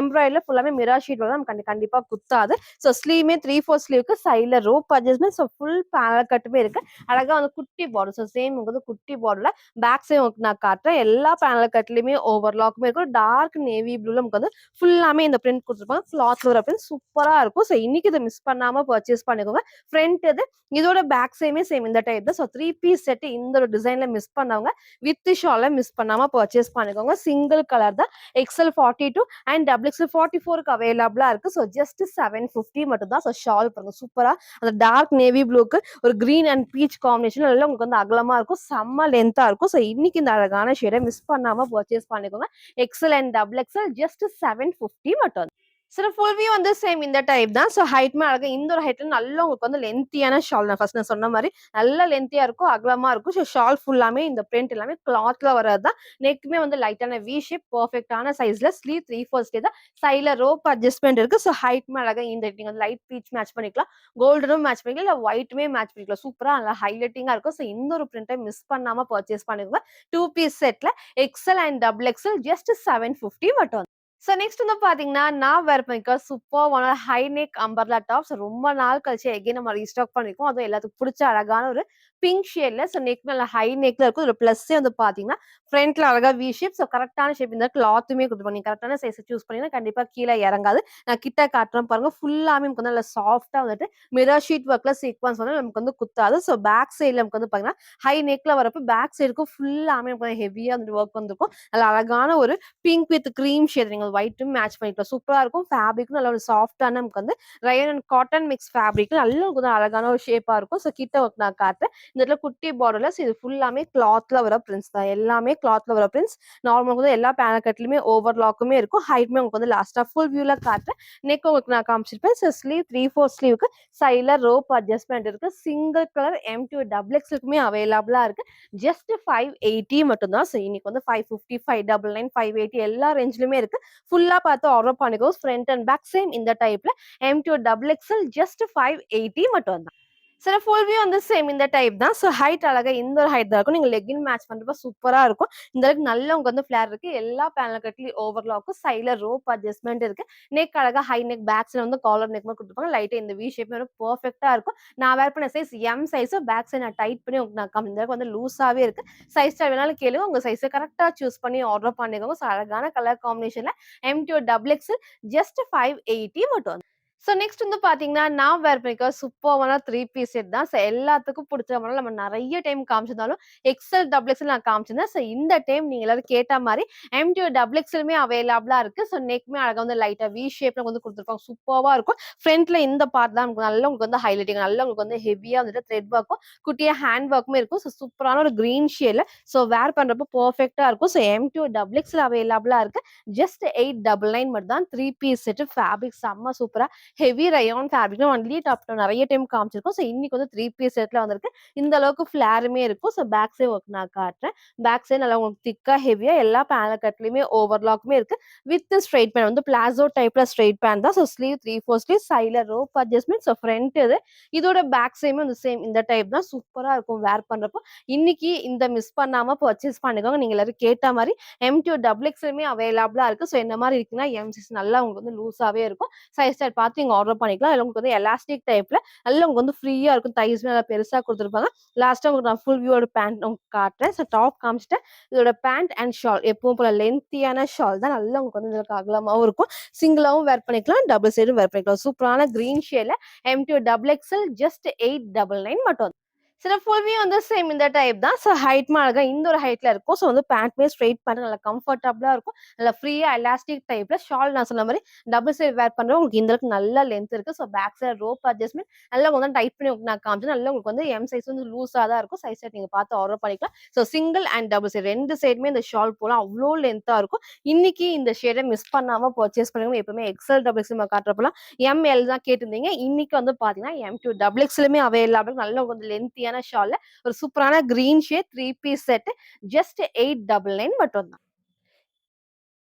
எம்ப்ராய்டரில ஃபுல்லாமே மிரர் ஷீட் வந்து நமக்கு கண்டிப்பா குத்தாது. ஸோ ஸ்லீவ்மே 3/4 ஸ்லீவ்க்கு சைட்ல rope adjustment. So full panel கட்டுமே இருக்கு. அழகா வந்து குட்டி பார்டர். ஸோ சேம் வந்து குட்டி பார்டர்ல பேக் சைடு உங்களுக்கு நான் காட்டுறேன். எல்லா பேனல் கட்லயுமே ஓவர்லாக்குமே இருக்கும். டார்க் நேவி ப்ளூல நமக்கு வந்து ஃபுல்லாமே இந்த பிரிண்ட் குடுத்துருப்பாங்க. கிளாத்ல வர பிரிண்ட் சூப்பரா இருக்கும். ஸோ இன்னைக்கு இத மிஸ் பண்ணாம பர்ச்சேஸ் பண்ணிக்கோங்க. ஃப்ரண்ட் இது, இதோட பேக் சைடுமே சேம் இந்த டைப் தான். ஸோ 3 பீஸ் செட் இந்த ஒரு டிசைன்ல மிஸ் பண்ணவங்க வித் ஷால்ல மிஸ் பண்ணாம பர்ச்சேஸ் பண்ணிக்கோங்க. சிங்கிள் கலர் தான். XL42 அண்ட் XXL44க்கு அவைலபிளா இருக்கு. ஸோ ஜஸ்ட் 750 மட்டும் தான். ஸோ ஷால் பாருங்க சூப்பரா அந்த டார்க் நேவி ப்ளூக்கு ஒரு கிரீன் அண்ட் பீச் காம்பினேஷன் எல்லாம் உங்களுக்கு வந்து அகலமா இருக்கும். செம்ம லென்த்தா இருக்கும். ஸோ இன்னைக்கு இந்த அழகான ஷேடை மிஸ் பண்ணாம பர்ச்சேஸ் பண்ணிக்கோங்க. XL அண்ட் XXL ஜஸ்ட் 750 மட்டும். சில ஃபுல் வியூ வந்து சேம் இந்த டைப் தான். ஸோ ஹைட்மே அழகா இந்த ஒரு ஹைட்ல நல்லா உங்களுக்கு வந்து லென்த்தியான ஷால் தான். ஃபர்ஸ்ட் நான் சொன்ன மாரி நல்லா லென்த்தியா இருக்கும், அகலமா இருக்கும். ஸோ ஷால் ஃபுல்லாமே இந்த பிரிண்ட் எல்லாமே கிளாத்ல வர்றது தான். நெக்குமே வந்து லைட்டான வி ஷேப் பெர்ஃபெக்ட்டான சைஸ்ல ஸ்லீவ் 3/4 ஸ்லீவ் தான். சைட்ல ரோப் அட்ஜஸ்ட்மெண்ட் இருக்கு. ஸோ ஹைட்மே அழகா இந்த நீங்க வந்து லைட் பீச் மேட்ச் பண்ணிக்கலாம். கோல்டனும் மேட்ச் பண்ணிக்கலாம். இல்ல ஒயிட்டுமே மேட்ச் பண்ணிக்கலாம். சூப்பரா நல்லா ஹைலைட்டிங்கா இருக்கும். ஸோ இந்த ஒரு பிரிண்ட்டை மிஸ் பண்ணாம பர்ச்சேஸ் பண்ணிக்கோங்க. 2 பீஸ் செட்ல XL அண்ட் XXL ஜஸ்ட் 750 மட்டும். சோ நெக்ஸ்ட் வந்து பாத்தீங்கன்னா, நான் வேர் பண்ணிருக்க சூப்பர்வான ஹை நெக் அம்பர்லா டாப்ஸ் ரொம்ப நாள் கழிச்சு எகைன் நம்ம ரீஸ்டாக் பண்ணிருக்கோம். அதுவும் எல்லாத்துக்கும் புடிச்ச அழகான ஒரு பிங்க் ஷேட்ல. ஸோ நெக் நல்ல ஹை நெக்ல இருக்கும். இதுல பிளஸ்ஸே வந்து பாத்தீங்கன்னா, ஃப்ரண்ட்ல அழகா வி ஷேப். ஸோ கரெக்ட்டான ஷேப். இந்த கிளாத்துமே குடுத்துருப்பாங்க. நீங்க கரெக்ட்டான சைஸ சூஸ் பண்ணீங்கன்னா, கண்டிப்பா கீழ இறங்காது. நான் கிட்ட காட்டுறேன் பாருங்க. ஃபுல்லாமே நமக்கு வந்து நல்லா சாஃப்ட்டா வந்துட்டு மிரர் ஷீட் ஒர்க்ல சீக்வென்ஸ் வந்து நமக்கு வந்து குத்தாது. ஸோ பேக் சைட்ல நமக்கு வந்து பாத்தீங்கன்னா, ஹை நெக்ல வரப்ப பேக் சைடுக்கும் ஃபுல்லாமே நமக்கு ஹெவியா வந்து ஒர்க் வந்திருக்கும். நல்ல அழகான ஒரு பிங்க் வித் கிரீம் ஷேட். நீங்க ஒயிட்டும் மேட்ச் பண்ணிக்கலாம். சூப்பரா இருக்கும். ஃபேப்ரிக்கும் நல்ல ஒரு சாஃப்ட்டான நமக்கு வந்து rayon and cotton mix fabric நல்ல கொஞ்சம் அழகான ஒரு ஷேப்பா இருக்கும். ஸோ கிட்ட ஒர்க் நான் காட்டுறேன். இந்த இடத்துல குட்டி பார்டர்ல இது ஃபுல்லாமே கிளாத்ல வர பிரிண்ட்ஸ் தான். எல்லாமே கிளாத்ல வர பிரிண்ட்ஸ். நார்மலா வந்து எல்லா பேனல் கட்லயுமே ஓவர்லாக்குமே இருக்கும். ஹைட்மே உங்களுக்கு வந்து லாஸ்ட்டா ஃபுல் வியூல காட்டுறேன். நெக் உங்களுக்கு நான் காமிச்சிருப்பேன். ஸோ ஸ்லீவ் 3/4 ஸ்லீவ்க்கு சைட்ல ரோப் அட்ஜஸ்ட்மெண்ட் இருக்கு. சிங்கிள் கலர் M2 டபுள் எக்ஸ்எல்க்குமே அவைலபிளா இருக்கு. ஜஸ்ட் 580 மட்டும் தான். ஸோ இன்னைக்கு வந்து 550, 599, 580 எல்லா ரேஞ்ச்லயுமே இருக்கு. ஃபுல்லா பார்த்து ஆர்டர் பண்ணிக்கோ. ஃப்ரண்ட் அண்ட் பேக் சேம் இந்த டைப்ல M2 டபுள் எக்ஸ்எல் ஜஸ்ட் 580 மட்டும் தான். சில ஃபுல் வியூ வந்து சேம் இந்த டைப் தான். ஸோ ஹைட் அழகா இந்த ஒரு ஹைட் தான் இருக்கும். நீங்க லெக்கின் மேட்ச் பண்றப்ப சூப்பரா இருக்கும். இந்த அளவுக்கு நல்ல உங்களுக்கு வந்து ஃபிளேர் இருக்கு. எல்லா பேனல் கட்லயும் ஓவர்லாக்கும் சைட்ல ரோப் அட்ஜஸ்ட்மெண்ட் இருக்கு. நெக் அழகா ஹை நெக் பேக் சைடு வந்து காலர் நெக் மாதிரி குடுத்துருப்பாங்க. லைட்டா இந்த வி ஷேப் வந்து பெர்ஃபெக்ட்டா இருக்கும். நான் வேர் பண்ண size M size. Back side நான் டைட் பண்ணி உங்களுக்கு நான் இந்த அளவுக்கு வந்து லூஸாவே இருக்கு. சைஸ் ஸ்டைல் வேணாலும் கேளுங்க. உங்க சைஸ கரெக்ட்டா சூஸ் பண்ணி ஆர்டர் பண்ணிக்கோங்க. ஸோ அழகான கலர் காம்பினேஷன்ல M2 டபுள் எக்ஸ்எல் ஜஸ்ட் 580 மட்டும். ஸோ நெக்ஸ்ட் வந்து பார்த்தீங்கன்னா, நான் வேர் பண்ணிக்க சூப்பர்வான 3 பீஸ் செட் தான். ஸோ எல்லாத்துக்கும் புடிச்ச மாடல் நம்ம நெறைய டைம் காமிச்சிருந்தாலும், எக்ஸ்எல், டபுள் எக்ஸ்எல் நான் காமிச்சிருந்தேன். ஸோ இந்த டைம் நீங்க எல்லாரும் கேட்ட மாரி M2 டபுள் எக்ஸ்எலுமே அவைலபிளா இருக்கு. ஸோ நெக்குமே அழகா வந்து லைட்டா வி ஷேப்ல வந்து குடுத்துருப்பாங்க. சூப்பர்வா இருக்கும். ஃப்ரண்ட்ல இந்த பார்ட் தான் நமக்கு நல்லா உங்களுக்கு வந்து ஹைலைட்டிங். நல்லா உங்களுக்கு வந்து ஹெவியா வந்துட்டு த்ரெட் ஒர்க்கும், குட்டியா ஹேண்ட் ஒர்க்குமே இருக்கும். ஸோ சூப்பரான ஒரு கிரீன் ஷேட்ல ஸோ வேர் பண்றப்போ பெர்ஃபெக்ட்டா இருக்கும். ஸோ M2 டபுள் எக்ஸ்எல் அவைலபிளா இருக்கு. ஜஸ்ட் 899 மட்டும் தான். 3 பீஸ் செட் ஃபேப்ரிக் செம்ம சூப்பரா ஹெவி ரயான் ஃபேப்ரிக்ல ஒன்லி டாப் நெறைய டைம் காமிச்சிருக்கோம். ஸோ இன்னைக்கு வந்து 3 பீஸ் செட்ல வந்திருக்கு. இந்த அளவுக்கு ஃபிளேருமே இருக்கும். ஸோ பேக் சைடு ஒர்க் நான் காட்டுறேன். பேக் சைடு நல்லா உங்களுக்கு திக்கா ஹெவியா எல்லா பேனல் கட்லயுமே ஓவர்லாக்குமே இருக்கு. வித் ஸ்ட்ரெயிட் பேண்ட் வந்து பிளாசோ டைப்ல ஸ்ட்ரெயிட் பேண்ட் தான். ஸோ ஸ்லீவ் 3/4 ஸ்லீவ் சைட்ல ரோப் அட்ஜஸ்ட்மெண்ட். ஸோ ஃப்ரண்ட் இது. இதோட பேக் சைடுமே வந்து சேம் இந்த டைப் தான். சூப்பரா இருக்கும் வேர் பண்றப்போ. இன்னைக்கு இந்த மிஸ் பண்ணாம பர்ச்சேஸ் பண்ணிக்கோங்க. நீங்க எல்லாரும் கேட்ட மாரி M2 டபுள் எக்ஸ்எலுமே அவைலபிளா இருக்கு. ஸோ இந்த மாரி இருக்குன்னா எம் சைஸ் நல்லா உங்களுக்கு வந்து லூஸாவே இருக்கும். சைஸ் ஸ்டைல் பார்த்து நீங்க ஆர்டர் பண்ணிக்கலாம். இல்ல உங்களுக்கு வந்து எலாஸ்டிக் டைப்ல நல்லா உங்களுக்கு வந்து ஃப்ரீயா இருக்கும். தைஸ் நல்லா பெருசா குடுத்துருப்பாங்க. லாஸ்ட்டா உங்களுக்கு நான் ஃபுல் வியூவோட பேண்ட் உங்களுக்கு காட்டுறேன். ஸோ டாப் காமிச்சுட்டேன். இதோட பேண்ட் அண்ட் ஷால் எப்பவும் போல லென்த்தியான ஷால் தான். நல்லா உங்களுக்கு வந்து இதுல அகலமாவும் இருக்கும். சிங்கிளாவும் வேர் பண்ணிக்கலாம். டபுள் சைடும் வேர் பண்ணிக்கலாம். சூப்பரான கிரீன் ஷேட்ல M2 டபுள் எக்ஸ்எல் ஜஸ்ட் 899 மட்டும். சில ஃபுல் வியூ வந்து சேம் இந்த டைப் தான். ஸோ ஹைட்மா அழகா இந்த ஒரு ஹைட்ல இருக்கும். ஸோ வந்து பேண்ட்மே ஸ்ட்ரெயிட் பேண்ட் நல்லா கம்ஃபர்டபுளா இருக்கும். நல்லா ஃப்ரீயா எலாஸ்டிக் டைப்ல ஷால் நான் சொன்ன மாரி டபுள் சைடு வேர் பண்றோம். உங்களுக்கு இந்த அளவுக்கு நல்ல லென்த் இருக்கு. So back side rope adjustment நல்லா வந்து டைட் பண்ணி உங்களுக்கு நான் காமிச்சேன். நல்லா உங்களுக்கு வந்து எம் சைஸ் வந்து லூஸா தான் இருக்கும். சைஸ் நீங்க பார்த்து ஆர்டர் பண்ணிக்கலாம். So single and double side 2 சைடுமே இந்த ஷால் போலாம். அவ்ளோ லென்த்தா இருக்கும். இன்னைக்கு இந்த ஷேட மிஸ் பண்ணாம பர்ச்சேஸ் பண்ணுங்க. எப்பவுமே எக்ஸ்எல், டபுள் எக்ஸ்எல் நம்ம காட்டுறப்பலாம் எம்எல் தான் கேட்டிருந்தீங்க. இன்னைக்கு வந்து பார்த்தீங்கன்னா M2 டபுள் எக்ஸ்எலுமே அவைலபிள். நல்ல கொஞ்சம் லென்த்தியான ஷால்ல ஒரு சூப்பரான green shade 3 piece set just 899 மட்டும் தான்.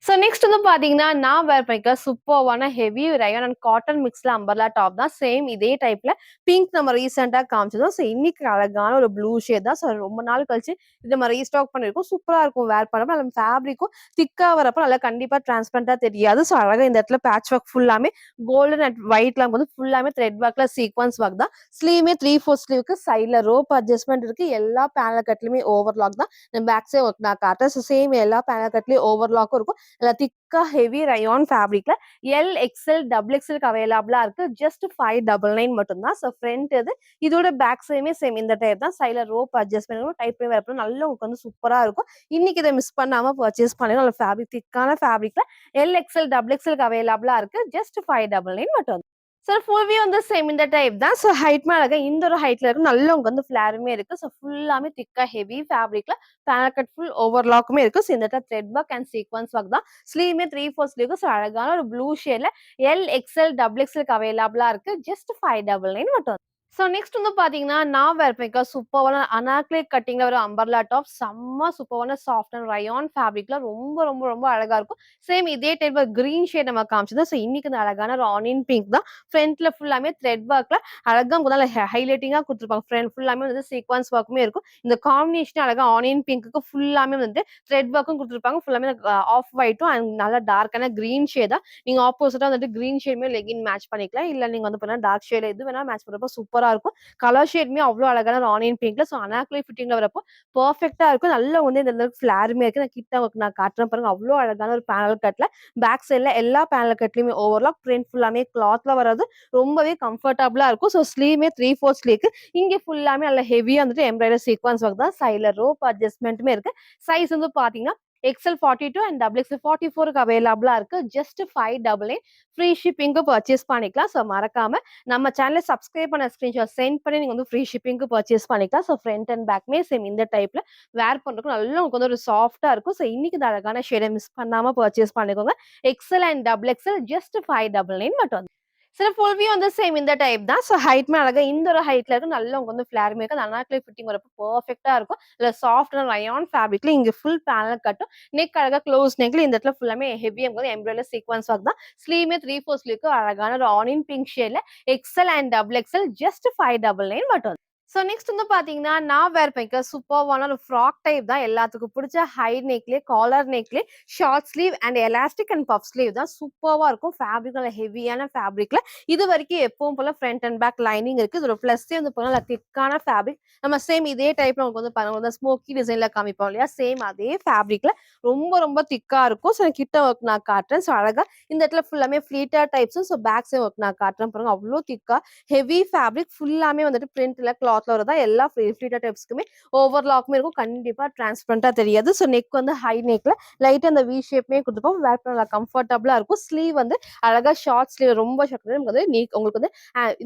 சோ நெக்ஸ்ட் வந்து பாத்தீங்கன்னா, நான் வேர் பண்ணிக்க சூப்பர்வான ஹெவி ரயான் அண்ட் காட்டன் மிக்ஸ்ல அம்பர்லா டாப் தான். சேம் இதே டைப்ல பிங்க் நம்ம ரீசென்ட்டா காமிச்சதும். சோ இன்னைக்கு அழகான ஒரு ப்ளூ ஷேட் தான். சோ ரொம்ப நாள் கழிச்சு இத நம்ம ரீஸ்டாக் பண்ணியிருக்கோம். சூப்பரா இருக்கும் வேர் பண்ணப்ப. நம்ம ஃபேப்ரிக்கும் திக்கா வரப்ப நல்லா கண்டிப்பா டிரான்ஸ்பரண்டா தெரியாது. சோ அழகா இந்த இடத்துல பேட்ச் ஒர்க் ஃபுல்லாமே கோல்டன் அண்ட் ஒயிட்ல வந்து ஃபுல்லாமே த்ரெட் ஒர்க்ல சீக்வென்ஸ் ஒர்க் தான். ஸ்லீவுமே 3/4 ஸ்லீவுக்கு சைட்ல ரோப் அட்ஜஸ்ட்மெண்ட் இருக்கு. எல்லா பேனல் கட்லயுமே ஓவர்லாக் தான். பேக் சைடு ஒர்க் நான் காட்டுறேன். சோ சேம் எல்லா பேனல் கட்லயும் ஓவர்லாக்கும் இருக்கும். திக்கா ஹெவி ரயான் ஃபேப்ரிக்ல எல், எக்ஸ்எல், டபுள் எக்ஸ்எல்க்கு அவைலபிளா இருக்கு. ஜஸ்ட் 599 மட்டும் தான். சோ ஃப்ரண்ட் இது. இதோட பேக் சைடுமே சேம் இந்த டைப் தான். சைடுல ரோப் அட்ஜஸ்ட்மெண்ட் டைப் பண்ணி வரப்போ நல்லா உங்களுக்கு வந்து சூப்பரா இருக்கும். இன்னைக்கு இதை மிஸ் பண்ணாம பர்ச்சேஸ் பண்ணுங்க. நல்ல ஃபேப்ரிக் திக்கான ஃபேப்ரிக்ல எல், எக்ஸ்எல், டபுள் எக்ஸ்எல்க்கு அவைலபிளா இருக்கு. ஜஸ்ட் 599 மட்டும். சார் ஃபுல் வியூ வந்து சேம் இந்த டைப் தான். ஸோ ஹைட்மே அழகா இந்த ஒரு ஹைட்ல இருக்கு. நல்ல உங்களுக்கு வந்து ஃபிளாருமே இருக்கு. ஸோ ஃபுல்லாமே திக்கா ஹெவி ஃபேப்ரிக்ல பேனல் கட் ஃபுல் ஓவர்லாக்குமே இருக்கு. ஸோ இந்த இடத்துல thread work and sequence work தான். ஸ்லீவுமே 3/4 ஸ்லீவ். ஸோ அழகான ஒரு ப்ளூ ஷேட்ல எல், எக்ஸ்எல், டபுள் எக்ஸ்எல்க்கு அவைலபிளா இருக்கு. ஜஸ்ட் 599 மட்டும். ஸோ நெக்ஸ்ட் வந்து பாத்தீங்கன்னா, நான் வேர் பண்ணிக்க சூப்பர்வான அனார்கலி கட்டிங்ல ஒரு அம்பர்லா டாப். செம்ம சூப்பர்வான சாஃப்ட் அண்ட் ரயான் ஃபேப்ரிக்ல ரொம்ப ரொம்ப ரொம்ப அழகா இருக்கும். சேம் இதே டைப்ல கிரீன் ஷேட் நம்ம காமிச்சது. ஸோ இன்னைக்கு இந்த அழகான ஒரு ஆனியன் பிங்க் தான். ஃப்ரண்ட்ல ஃபுல்லாமே த்ரெட் ஒர்க்ல அழகா முதல்ல ஹைலைட்டிங்கா குடுத்துருப்பாங்க. ஃப்ரண்ட் ஃபுல்லாமே வந்து சீக்வன்ஸ் ஒர்க்குமே இருக்கும். இந்த காம்பினேஷன் அழகா ஆனியன் பிங்க்குக்கு ஃபுல்லாமே வந்து த்ரெட் ஒர்க்கும் குடுத்துருப்பாங்க. ஃபுல்லாமே ஆஃப் ஒயிட்டும் அண்ட் நல்ல டார்க்கான கிரீன் ஷேடா நீங்க ஆப்போசிட்டா வந்துட்டு கிரீன் ஷேடுமே லெகின் மேட்ச் பண்ணிக்கலாம். இல்ல நீங்க வந்து டார்க் ஷேட் எது வேணா மேட்ச் பண்றப்போ சூப்பரா சூப்பரா இருக்கும். கலர் ஷேடுமே அவ்ளோ அழகான ஒரு ஆனியன் பிங்க்ல. ஸோ அனார்கலி ஃபிட்டிங்ல வரப்போ பெர்ஃபெக்ட்டா இருக்கும். நல்லா வந்து இந்த அளவுக்கு ஃப்ளேருமே இருக்கு. நான் கிட்ட உங்களுக்கு நான் காட்டுறேன் பாருங்க. அவ்ளோ அழகான ஒரு பேனல் கட்ல பேக் சைட்ல எல்லா பேனல் கட்லயுமே ஓவர்லாக் பிரிண்ட் ஃபுல்லாமே கிளாத்ல வர்றது ரொம்பவே கம்ஃபர்டபுளா இருக்கும். ஸோ ஸ்லீவ்மே 3/4 ஸ்லீவ்க்கு இங்க ஃபுல்லாமே நல்ல ஹெவியா வந்துட்டு எம்ப்ராய்டரி சீக்வென்ஸ் ஒர்க் தான். சைடுல ரோப் அட்ஜஸ்ட்மென்ட்டுமே இருக்கு. சைஸ் வந்து பாத்தீங்கன்னா எக்ஸ்எல் 42 அண்ட் டபுள் எக்ஸ்எல் 44க்கு அவைலபிளா இருக்கு. ஜஸ்ட் 599 ஃப்ரீ ஷிப்பிங்க்கு பர்ச்சேஸ் பண்ணிக்கலாம். ஸோ மறக்காம நம்ம சேனலை சப்ஸ்கிரைப் பண்ண ஸ்கிரீன்ஷாட் சென்ட் பண்ணி நீங்க வந்து ஃப்ரீ ஷிப்பிங்க்கு பர்ச்சேஸ் பண்ணிக்கலாம். ஸோ ஃப்ரண்ட் அண்ட் பேக்மே சேம் இந்த டைப்ல வேர் பண்றதுக்கு நல்லா உங்களுக்கு வந்து ஒரு சாஃப்ட்டா இருக்கும். ஸோ இன்னைக்கு இந்த அழகான ஷேடை மிஸ் பண்ணாம பர்ச்சேஸ் பண்ணிக்கோங்க. XL and double XL just 599 மட்டும். சில ஃபுல் வியூ வந்து சேம் இந்த டைப் தான். ஸோ ஹைட்மே அழகா இந்த ஒரு ஹைட்ல இருக்கு. நல்லா உங்களுக்கு வந்து ஃபிளேருமே இருக்கு. அந்த அனார்கலி ஃபிட்டிங் வரப்போ பெர்ஃபெக்ட்டா இருக்கும். இல்ல சாஃப்ட்டான ரயான் ஃபேப்ரிக்ல இங்க ஃபுல் பேனல் கட்டும். நெக் அழகா க்ளோஸ் நெக்ல இந்த இடத்துல ஃபுல்லாமே ஹெவியா வந்து எம்ப்ராய்டரி சீக்வென்ஸ் ஒர்க் தான். ஸ்லீவ்மே 3/4 ஸ்லீவ்க்கு அழகான ஒரு ஆனியன் பிங்க் ஷேட்ல XL and double XL just 599 மட்டும். ஸோ நெக்ஸ்ட் வந்து பார்த்தீங்கன்னா, நான் வேர் பண்ணிக்க சூப்பர்வான ஒரு ஃப்ராக் டைப் தான். எல்லாத்துக்கும் புடிச்ச ஹை நெக்லயே, காலர் நெக்லயே, short sleeve and elastic and puff sleeve தான். சூப்பர்வா இருக்கும். ஃபேப்ரிக் நல்ல ஹெவியான ஃபேப்ரிக்ல இது வரைக்கும் எப்பவும் போல ஃப்ரண்ட் அண்ட் பேக் லைனிங் இருக்கு. இதோட பிளஸ்ஸே வந்து பார்த்தீங்கன்னா, நல்ல திக்கான ஃபேப்ரிக். நம்ம சேம் இதே டைப்ல உங்களுக்கு வந்து பாருங்க ஸ்மோக்கி டிசைன்ல காமிப்போம் இல்லையா? சேம் அதே ஃபேப்ரிக்ல ரொம்ப ரொம்ப திக்கா இருக்கும். ஸோ கிட்ட ஒர்க் நான் காட்டுறேன். ஸோ அழகா இந்த இடத்துல ஃபுல்லாமே ஃப்ளீட்டர் டைப்ஸும், ஸோ பேக் சைட் ஒர்க் நான் காட்டுறேன் பாருங்க. அவ்ளோ திக்கா ஹெவி ஃபேப்ரிக் ஃபுல்லாமே வந்துட்டு பிரிண்ட்ல கிளாத்ல வரதா எல்லா ஃப்ளீட்டர் டைப்ஸ்க்குமே ஓவர்லாக்குமே இருக்கும். கண்டிப்பா டிரான்ஸ்பரண்டா தெரியாது. ஸோ நெக் வந்து ஹை நெக்ல லைட்டா அந்த வி ஷேப்மே கொடுத்துப்போம். வேர் பண்ண நல்லா கம்ஃபர்டபுளா இருக்கும். ஸ்லீவ் வந்து அழகா ஷார்ட் ஸ்லீவ் ரொம்ப ஷார்ட் வந்து நீ உங்களுக்கு வந்து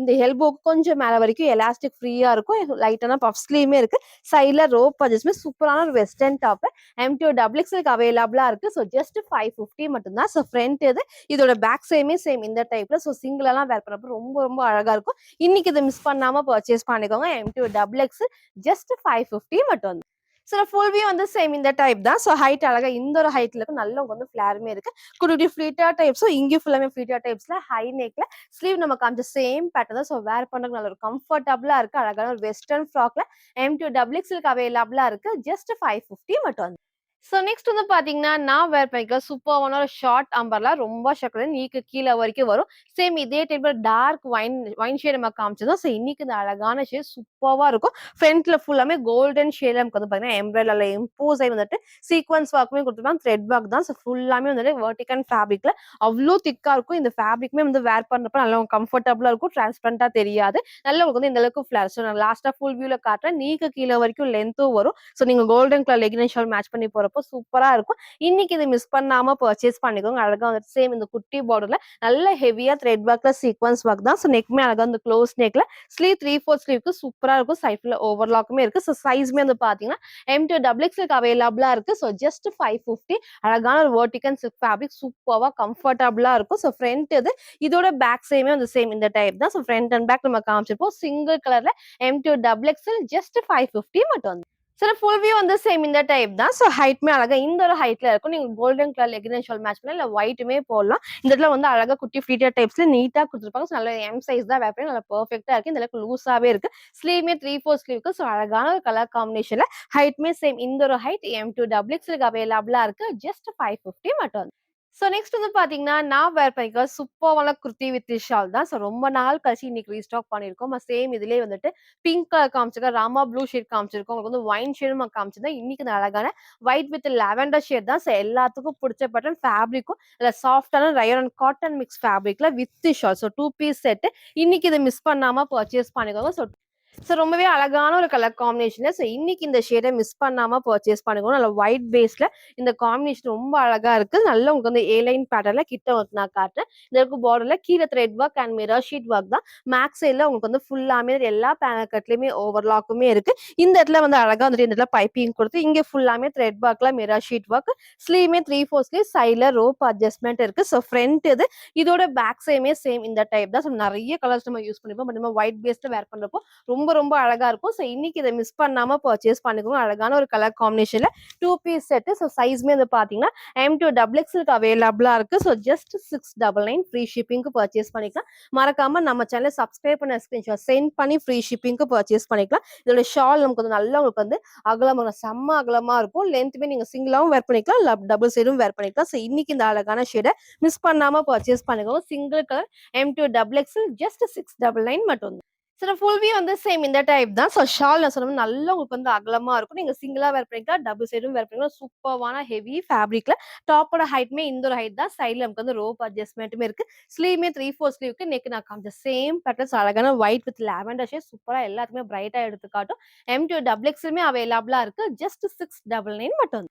இந்த எல்போக்கு கொஞ்சம் மேல வரைக்கும் எலாஸ்டிக் ஃப்ரீயா இருக்கும். லைட்டான பஃப் ஸ்லீவ்மே இருக்கு. சைட்ல ரோப் அட்ஜஸ்ட்மே சூப்பரான ஒரு வெஸ்டர்ன் டாப் M2 டபுள் எக்ஸ்எல்க்கு அவைலபிளா இருக்கு. ஸோ ஜஸ்ட் 550 மட்டும் தான். ஸோ ஃப்ரண்ட் இது இதோட பேக் சைடுமே சேம் இந்த டைப்ல. ஸோ சிங்கிளெல்லாம் வேர் பண்ணப்போ ரொம்ப ரொம்ப அழகா இருக்கும். இன்னைக்கு இதை மிஸ் பண்ணாம பர்ச்சேஸ் பண்ணிக்கோங்க. M2 டபுள் எக்ஸ் ஜஸ்ட் 550 மட்டும். சில ஃபுல் வியூ வந்து சேம் இந்த டைப் தான். ஸோ ஹைட் அழகா இந்த ஒரு ஹைட்ல இருக்கு. நல்ல வந்து ஃபிளாருமே இருக்கு. குட்டி ஃபிளீட்டர் டைப்ஸும் இங்கே ஃபுல்லாமே ஃபிளீட்டர் டைப்ஸ்ல ஹை நெக்ல ஸ்லீவ் நம்ம காமிச்ச சேம் பேட்டர்ன் தான். ஸோ வேர் பண்றதுக்கு நல்ல ஒரு கம்ஃபர்டபுளா இருக்கு. அழகான ஒரு வெஸ்டர்ன் ஃப்ராக்ல M2 டபுள் எக்ஸ்எல்க்கு அவைலபிளா இருக்கு. ஜஸ்ட் 550 மட்டும். ஸோ நெக்ஸ்ட் வந்து பார்த்தீங்கன்னா, நான் வேர் பண்ணிக்க சூப்பர்வான ஒரு ஷார்ட் அம்பர்லா ரொம்ப ஷார்ட் நீக்கு கீழ வரைக்கும் வரும். சேம் இதே டைப்ல டார்க் ஒயின் ஷேட் நம்ம காமிச்சதும். ஸோ இன்னைக்கு இந்த அழகான ஷேட் சூப்பர்வா இருக்கும். ஃப்ரண்ட்ல ஃபுல்லாமே கோல்டன் ஷேட்ல நமக்கு வந்து பார்த்தீங்கன்னா, எம்ப்ராய்டரில இம்போஸ் ஆகி வந்துட்டு சீக்வென்ஸ் ஒர்க்குமே கொடுத்துருப்பாங்க. த்ரெட் ஒர்க் தான். ஸோ ஃபுல்லாமே வந்துட்டு வெர்டிகல் ஃபேப்ரிக்ல அவ்ளோ திக்கா இருக்கும். இந்த ஃபேப்ரிக்மே வந்து வேர் பண்றப்ப நல்லா கம்ஃபர்டபுளா இருக்கும். டிரான்ஸ்பரண்டா தெரியாது. நல்லா உங்களுக்கு வந்து இந்த அளவுக்கு ஃபிளார். ஸோ நான் லாஸ்ட்டா ஃபுல் வியூல காட்டுறேன். நீக்கு கீழ வரைக்கும் லென்த்தும் வரும். ஸோ நீங்க golden colour legging shawl match பண்ணி போறப்போ சூப்பரா இருக்கும். இன்னைக்கு இதை மிஸ் பண்ணாம பர்ச்சேஸ் பண்ணிக்கோங்க. அழகா வந்துட்டு சேம் இந்த குட்டி பார்டர்ல நல்ல ஹெவியா த்ரெட் ஒர்க்ல சீக்வென்ஸ் ஒர்க் தான். ஸோ நெக்மே அழகா இந்த க்ளோஸ் நெக்ல ஸ்லீவ் 3/4 ஸ்லீவ்க்கு சூப்பரா இருக்கும். சைட்ல ஓவர்லாக்குமே இருக்கு. ஸோ சைஸ்மே வந்து பாத்தீங்கன்னா M2 டபுள் எக்ஸ்எல்க்கு அவைலபிளா இருக்கு. ஸோ ஜஸ்ட் 550 அழகான ஒரு வெர்டிகல் சில்க் ஃபேப்ரிக் சூப்பர்வா கம்ஃபர்டபுளா இருக்கும். ஸோ ஃப்ரண்ட் இது இதோட பேக் சைடுமே வந்து சேம் இந்த டைப் தான். ஸோ ஃப்ரண்ட் அண்ட் பேக் நம்ம காமிச்சிருப்போம். சிங்கிள் கலர்ல M2 டபுள் எக்ஸ்எல் ஜஸ்ட் 550 மட்டும். சில ஃபுல் வியூ வந்து சேம் இந்த டைப் தான். ஸோ ஹைட்மே அழகா இந்த ஒரு ஹைட்ல இருக்கும். நீங்க golden colour legging shawl match பண்ணலாம். இல்ல ஒயிட்டுமே போடலாம். இந்த இடத்துல வந்து அழகா குட்டி ஃபிளீட்டர் டைப்ஸ்ல நீட்டா கொடுத்துருப்பாங்க. ஸோ நல்ல எம் சைஸ் தான் வேப்பேன். நல்லா பெர்ஃபெக்ட்டா இருக்கு. இந்த அளவுக்கு லூஸாவே இருக்கு. ஸ்லீவ்மே 3/4 ஸ்லீவ்க்கு. ஸோ அழகான ஒரு கலர் காம்பினேஷன்ல ஹைட்மே சேம் இந்த ஒரு ஹைட் M2 டபுள் எக்ஸ்எல்க்கு அவைலபிளா இருக்கு. ஜஸ்ட் 550 மட்டும். ஸோ நெக்ஸ்ட் வந்து பார்த்தீங்கன்னா, நான் வேர் பண்ணிக்க சூப்பர்வான குர்த்தி வித் ஷால் தான். ஸோ ரொம்ப நாள் கழிச்சு இன்னைக்கு ரீஸ்டாக் பண்ணியிருக்கோம். சேம் இதுலயே வந்துட்டு பிங்க் கலர் காமிச்சிருக்கோம். ராமா ப்ளூ ஷேட் காமிச்சிருக்கோம். உங்களுக்கு வந்து ஒயின் ஷேடும் காமிச்சிருந்தேன். இன்னைக்கு இந்த அழகான ஒயிட் வித் லாவெண்டர் ஷேட் தான். ஸோ எல்லாத்துக்கும் பிடிச்ச பேட்டர்ன் ஃபேப்ரிக்கும் இல்ல சாஃப்டான ரயான் காட்டன் மிக்ஸ் ஃபேப்ரிக்ல with shawl. So 2 piece set. இன்னைக்கு இதை மிஸ் பண்ணாம பர்ச்சேஸ் பண்ணிக்கோங்க. ஸோ ரொம்பவே அழகான ஒரு கலர் காம்பினேஷன்ல ஸோ இன்னைக்கு இந்த ஷேடை மிஸ் பண்ணாம பர்ச்சேஸ் பண்ணிக்கணும். நல்ல ஒயிட் பேஸ்ல இந்த காம்பினேஷன் ரொம்ப அழகா இருக்கு. நல்லா உங்களுக்கு வந்து ஏலைன் பேட்டர்ல கிட்ட ஒர்க் நான் காட்டுறேன். இந்த பார்டர்ல கீழே thread work and mirror sheet work தான். மேக்ஸ் சைட்ல உங்களுக்கு வந்து ஃபுல்லாமே எல்லா பேனல் கட்லயுமே ஓவர்லாக்குமே இருக்கு. இந்த இடத்துல வந்து அழகா வந்துட்டு இந்த இடத்துல பைப்பிங் கொடுத்து இங்க ஃபுல்லாமே த்ரெட் ஒர்க்ல மிரர் ஷீட் ஒர்க் ஸ்லீவ்மே 3/4 ஸ்லீவ் சைட்ல ரோப் அட்ஜஸ்ட்மெண்ட் இருக்கு. ஸோ ஃப்ரண்ட் இது இதோட பேக் சைடுமே சேம் இந்த டைப் தான். ஸோ நிறைய கலர்ஸ் நம்ம யூஸ் பண்ணிப்போம். பட் நம்ம ஒயிட் பேஸ்ல வேர் பண்றப்போ ரொம்ப ரொம்ப அழகா இருக்கும். ஸோ இன்னைக்கு இதை மிஸ் பண்ணாம பர்ச்சேஸ் பண்ணிக்கோங்க. அழகான ஒரு கலர் காம்பினேஷன்ல 2 பீஸ் செட். ஸோ சைஸ்மே வந்து பாத்தீங்கன்னா M2 டபுள் எக்ஸ்எல்க்கு அவைலபிளா இருக்கு. ஸோ ஜஸ்ட் 699 ஃப்ரீ ஷிப்பிங்க்கு பர்ச்சேஸ் பண்ணிக்கலாம். மறக்காம நம்ம சேனலை சப்ஸ்கிரைப் பண்ண ஸ்கிரீன்ஷாட் சென்ட் பண்ணி ஃப்ரீ ஷிப்பிங்க்கு பர்ச்சேஸ் பண்ணிக்கலாம். இதோட ஷால் நமக்கு வந்து நல்லா உங்களுக்கு வந்து அகலமாக செம்ம அகலமா இருக்கும். லென்த்துமே நீங்க சிங்கிளாவும் வேர் பண்ணிக்கலாம், டபுள் சைடும் வேர் பண்ணிக்கலாம். ஸோ இன்னைக்கு இந்த அழகான ஷேடை மிஸ் பண்ணாம பர்ச்சேஸ் பண்ணிக்கோங்க. Single colour M2 double XL just 699 மட்டும். சில ஃபுல் வியூ வந்து சேம் இந்த டைப் தான். ஷால் நான் சொன்ன மாரி நல்லா உங்களுக்கு வந்து அகலமா இருக்கும். நீங்க சிங்கிளா வேர் பண்ணிக்கலாம். டபுள் சைடும் வேர் பண்ணிக்கலாம். சூப்பர்வான ஹெவி ஃபேப்ரிக்ல டாப்போட ஹைட்டுமே இந்த ஒரு ஹைட் தான். சைடுல நமக்கு வந்து ரோப் அட்ஜஸ்ட்மென்ட்டுமே இருக்கு. ஸ்லீவ்மே 3/4 ஸ்லீவ்க்கு நெக் நான் காமிச்ச சேம் பேட்டர்ன்ஸ் அழகான ஒயிட் வித் லாவெண்டர் ஷேட் சூப்பரா எல்லாத்துக்குமே பிரைட்டா எடுத்து காட்டும். M2 டபுள் எக்ஸ்எல்மே அவைலபிளா இருக்கு. ஜஸ்ட் 699 மட்டும்.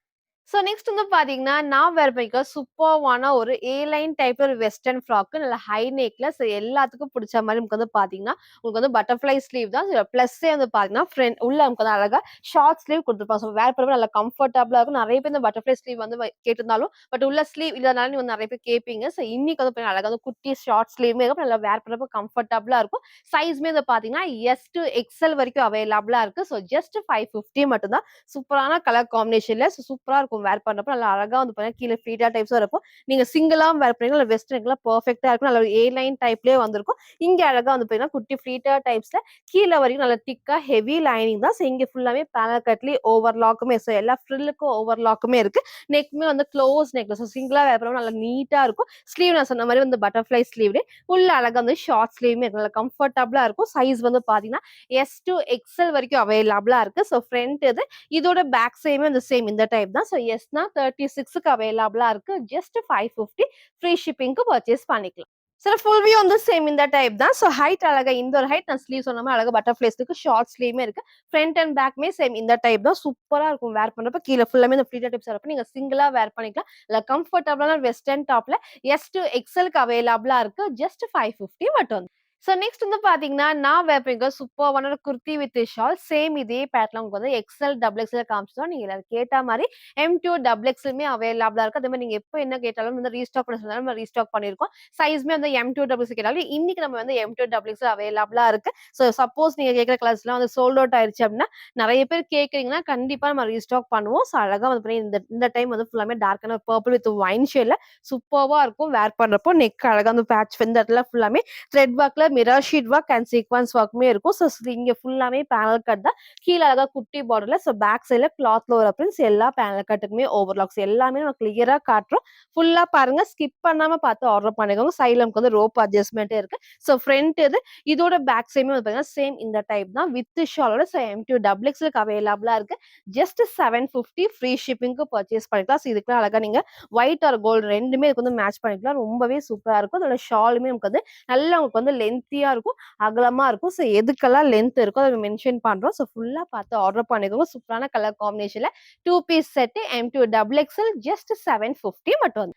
நெக்ஸ்ட் வந்து பாத்தீங்கன்னா, நான் வேர் பண்ணிக்க சூப்பர்வான ஒரு ஏ லைன் டைப்ல ஒரு வெஸ்டர்ன் ஃப்ராக் நல்ல ஹை நெக்ல எல்லாத்துக்கும் புடிச்ச மாரி நமக்கு வந்து பாத்தீங்கன்னா, உங்களுக்கு வந்து பட்டர்ஃப்ளை ஸ்லீவ் தான். பிளஸ்ஸே வந்து பாத்தீங்கன்னா, உள்ள நமக்கு வந்து அழகா ஷார்ட் ஸ்லீவ் குடுத்துருப்பாங்க. வேர் பண்ணும்போது நல்லா கம்ஃபர்டபுளா இருக்கும். நெறைய பேர் இந்த பட்டர்ஃப்ளை ஸ்லீவ் வந்து கேட்டிருந்தாலும், பட் உள்ள ஸ்லீவ் இல்லனாலும் நீங்க வந்து நெறைய பேர் கேட்பீங்க. இன்னைக்கு வந்து பாத்தீங்கன்னா, அழகா வந்து குட்டி ஷார்ட் ஸ்லீவ்மே இருக்கும். நல்லா வேர் பண்றப்போ கம்ஃபர்டபுளா இருக்கும். சைஸ்மே வந்து பாத்தீங்கன்னா, எஸ் டூ எக்ஸ்எல் வரைக்கும் அவைலபிளா இருக்கு. ஜஸ்ட் 550 மட்டும் தான். சூப்பரான கலர் காம்பினேஷன்ல சூப்பரா இருக்கும் வேர் பண்றப்ப. நல்லா அழகா வந்து பாத்தீங்கன்னா, கீழ ஃப்ளீட்டா டைப்ஸா இருக்கும். நீங்க சிங்கிளாவும் வேர் பண்ணீங்கன்னா, இல்ல வெஸ்டர்னுக்குலாம் பெர்ஃபெக்ட்டா இருக்கும். நல்ல ஒரு ஏ லைன் டைப்லயே வந்திருக்கும். இங்க அழகா வந்து பாத்தீங்கன்னா, குட்டி ஃப்ளீட்டா டைப்ஸ்ல கீழ வரைக்கும் நல்லா திக்கா ஹெவி லைனிங் தான். இங்க ஃபுல்லாவே பேனல் கட்லயே ஓவர்லாக்குமே எல்லா ஃப்ரில்லுக்கும் ஓவர்லாக்குமே இருக்கு. நெக்மே வந்து க்ளோஸ் நெக். சிங்கிளா வேர் பண்ணும்போது நல்லா நீட்டா இருக்கும். ஸ்லீவ் நான் சொன்ன மாரி வந்து பட்டர்ஃப்ளை ஸ்லீவ்லயே உள்ள அழகா வந்து ஷார்ட் ஸ்லீவ்மே இருக்கு. நல்லா கம்ஃபர்டபுளா இருக்கும். சைஸ் வந்து பாத்தீங்கன்னா, எஸ் டூ எக்ஸ்எல் வரைக்கும் அவைலபிளா இருக்கு. ஃப்ரண்ட் இது. இதோட பேக் சைடுமே வந்து சேம் இந்த டைப் தான். எஸ்னா 36க்கு அவைலபிளா இருக்கு. ஜஸ்ட் 550 ஃப்ரீ ஷிப்பிங்க்கு பர்ச்சேஸ் பண்ணிக்கலாம். ஃபுல் வியூ வந்து சேம் இந்த டைப் தான். ஹைட் அழகா இந்த ஒரு ஹைட் நான் ஸ்லீவ் சொன்ன மாரி அழகா பட்டர்ஃப்ளைஸ் இருக்கு. ஷார்ட் ஸ்லீவ்மே இருக்கு. ஃப்ரண்ட் அண்ட் பேக்மே சேம் இந்த டைப் தான். சூப்பரா இருக்கும் வேர் பண்றப்ப. கீழ ஃபுல்லாமே இந்த ஃப்ளீட்டட் டைப்ஸ் வரப்ப நீங்க சிங்கிளா வேர் பண்ணிக்கலாம். இல்ல கம்ஃபர்டபுளான வெஸ்டர்ன் டாப்ல எஸ் டூ எக்ஸ்எல்க்கு அவைலபிளா இருக்கு. ஜஸ்ட் 550 மட்டும். நெக்ஸ்ட் வந்து பாத்தீங்கன்னா, நான் வேர் பண்ணிருக்க சூப்பர்வான ஒரு குர்த்தி வித் ஷால். சேம் இதே பேட்டர்ன்ல உங்களுக்கு வந்து எக்ஸ்எல், டபுள் எக்ஸ்எல் காமிச்சிட்டோம். நீங்க எல்லாரும் கேட்ட மாரி M2 டபுள் எக்ஸ்எல்மே அவைலபிளா இருக்கு. அதே மாரி நீங்க எப்ப என்ன கேட்டாலும் வந்து ரீஸ்டாக் பண்ண சொன்னாலும் நம்ம ரீஸ்டாக் பண்ணியிருக்கோம். சைஸ்மே வந்து M2 டபுள் எக்ஸ்எல் கேட்டாலும் இன்னைக்கு நம்ம வந்து M2 டபுள் எக்ஸ்எல் அவைலபிளா இருக்கு. சப்போஸ் நீங்க கேட்கிற கலர்ஸ்லாம் வந்து சோல்ட் அவுட் ஆயிருச்சு அப்படின்னா, நெறைய பேர் கேட்கறீங்கன்னா, கண்டிப்பா நம்ம ரீஸ்டாக் பண்ணுவோம். அழகா வந்து பாத்தீங்கன்னா, இந்த இந்த டைம் வந்து ஃபுல்லாமே டார்க்கான பர்பிள் வித் ஒயின் ஷேட்ல சூப்பர்வா இருக்கும் வேர் பண்றப்போ. நெக் அழகா வந்து பேட்ச் இந்த இடத்துல ஃபுல்லாமே த்ரெட் ஒர்க்ல mirror sheet work and sequins ஒர்க்குமே இருக்கும். இங்க ஃபுல்லாமே பேனல் கட் தான். கீழ அழகா குட்டி பார்டர்ல பேக் சைடுல கிளாத்ல ஒரு பிரிண்ட்ஸ் எல்லா பேனல் கட்டுக்குமே ஓவர்லாக்ஸ் எல்லாமே நம்ம கிளியரா காட்டுறோம். ஃபுல்லா பாருங்க. ஸ்கிப் பண்ணாம பார்த்து ஆர்டர் பண்ணிக்கோங்க. சைடுல நமக்கு வந்து ரோப் அட்ஜஸ்ட்மென்ட் இருக்கு. ஃப்ரண்ட் இது. இதோட பேக் சைடுமே வந்து பாத்தீங்கன்னா சேம் இந்த டைப் தான். வித் ஷாலோட M2 டபுள் எக்ஸ்எல்க்கு அவைலபிளா இருக்கு. ஜஸ்ட் 750 ஃப்ரீ ஷிப்பிங்க்கு பர்ச்சேஸ் பண்ணிக்கலாம். இதுக்குலாம் அழகா நீங்க ஒயிட் ஆர் கோல்டு 2மே இதுக்கு வந்து மேட்ச் பண்ணிக்கலாம். ரொம்பவே சூப்பரா இருக்கும். அதோட ஷாலுமே நமக்கு வந்து நல்லா உங்களுக்கு வந்து லென்த்தியா இருக்கும். அகலமா இருக்கும். எதுக்கெல்லாம் லென்த் இருக்கோ அத மென்ஷன் பண்றோம். ஃபுல்லா பார்த்து ஆர்டர் பண்ணிக்கோங்க. சூப்பரான கலர் காம்பினேஷன்ல 2 piece set M2 double XL just 750 மட்டும்.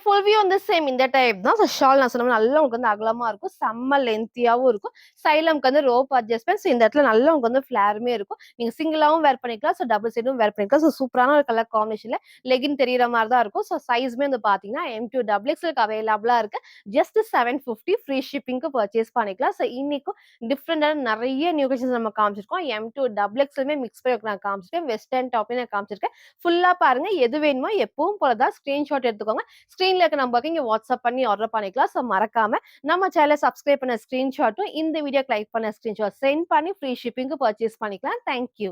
ஃபுல் வியூ வந்து சேம் இந்த டைப் தான். ஷால் நான் சொன்ன மாரி நல்லா உங்களுக்கு வந்து அகலமா இருக்கும். செம்ம லென்த்தியாவும் இருக்கும். சைடுல நமக்கு வந்து ரோப் அட்ஜஸ்ட்மென்ட். இந்த இடத்துல நல்லா உங்களுக்கு வந்து ஃபிளேருமே இருக்கும். நீங்க சிங்கிளாவும் வேர் பண்ணிக்கலாம். டபுள் சைடும் வேர் பண்ணிக்கலாம். சூப்பரான ஒரு கலர் காம்பினேஷன்ல லெகின் தெரியிற மாரி தான் இருக்கும். சைஸ்மே வந்து பார்த்தீங்கன்னா M2 டபுள் எக்ஸ்எல்க்கு அவைலபிளா இருக்கு. ஜஸ்ட் 750 ஃப்ரீ ஷிப்பிங்க்கு பர்ச்சேஸ் பண்ணிக்கலாம். இன்னைக்கும் டிஃபரெண்டான நெறைய நியூ கலெக்ஷன்ஸ் நம்ம காமிச்சிருக்கோம். M2 டபுள் எக்ஸ்எல்மே மிக்ஸ் பண்ணி நான் காமிச்சிருக்கேன். வெஸ்டர்ன் டாப்பையும் நான் காமிச்சிருக்கேன். ஃபுல்லா பாருங்க. எது வேணுமோ எப்பவும் போல தான் ஸ்கிரீன்ஷாட் எடுத்துக்கோங்க. ஸ்க்ரீன்ல இருக்க நம்பருக்கு இங்க வாட்ஸ்அப் பண்ணி ஆர்டர் பண்ணிக்கலாம். மறக்காம நம்ம சேனல சப்ஸ்கிரைப் பண்ண ஸ்கிரீன்ஷாட்டும் இந்த வீடியோக்கு லைக் பண்ண ஸ்கிரீன்ஷாட் சென்ட் பண்ணி ஃப்ரீ ஷிப்பிங்க்கு பர்ச்சேஸ் பண்ணிக்கலாம். Thank you.